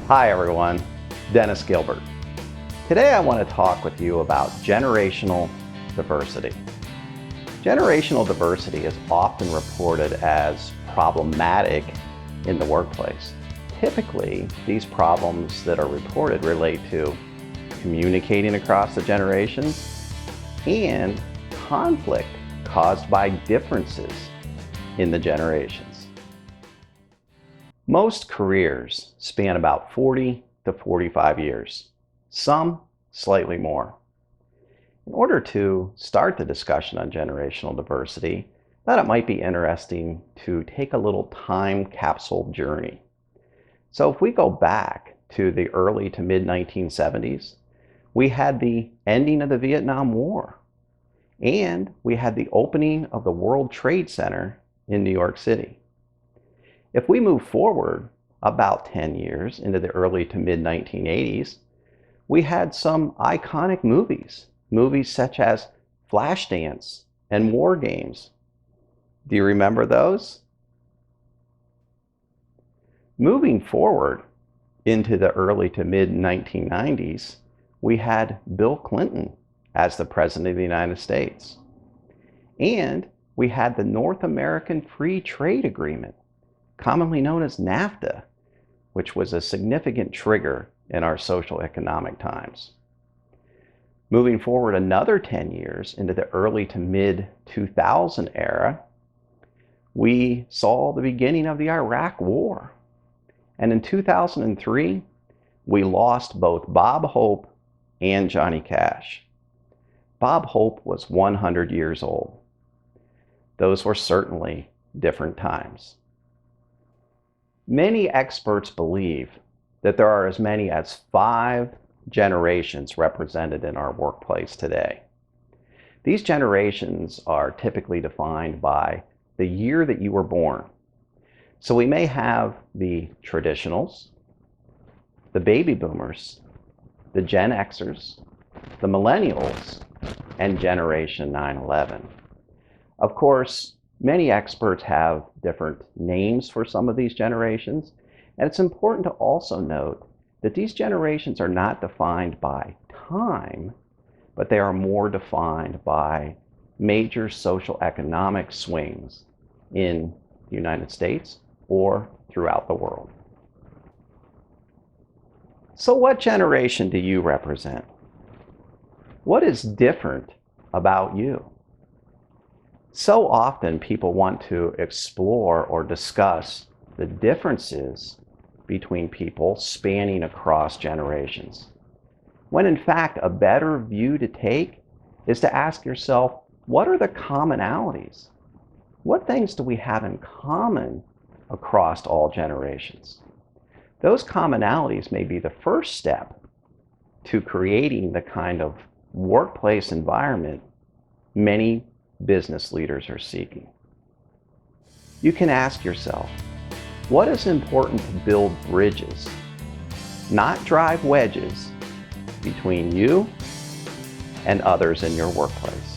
Hi everyone, Dennis Gilbert. Today I want to talk with you about generational diversity. Generational diversity is often reported as problematic in the workplace. Typically, these problems that are reported relate to communicating across the generations and conflict caused by differences in the generations. Most careers span about 40 to 45 years, some slightly more. In order to start the discussion on generational diversity, I thought it might be interesting to take a little time capsule journey. So if we go back to the early to mid 1970s, we had the ending of the Vietnam War, and we had the opening of the World Trade Center in New York City. If we move forward about 10 years into the early to mid 1980s, we had some iconic movies such as Flashdance and War Games. Do you remember those? Moving forward into the early to mid 1990s, we had Bill Clinton as the President of the United States. And we had the North American Free Trade Agreement, commonly known as NAFTA, which was a significant trigger in our social economic times. Moving forward another 10 years into the early to mid 2000 era, we saw the beginning of the Iraq War. And in 2003, we lost both Bob Hope and Johnny Cash. Bob Hope was 100 years old. Those were certainly different times. Many experts believe that there are as many as 5 generations represented in our workplace today. These generations are typically defined by the year that you were born. So we may have the traditionals, the baby boomers, the Gen Xers, the millennials, and Generation 9/11. Of course, many experts have different names for some of these generations, and it's important to also note that these generations are not defined by time, but they are more defined by major social economic swings in the United States or throughout the world. So what generation do you represent? What is different about you? So often people want to explore or discuss the differences between people spanning across generations, when in fact a better view to take is to ask yourself, what are the commonalities? What things do we have in common across all generations? Those commonalities may be the first step to creating the kind of workplace environment many business leaders are seeking. You can ask yourself, what is important to build bridges, not drive wedges between you and others in your workplace?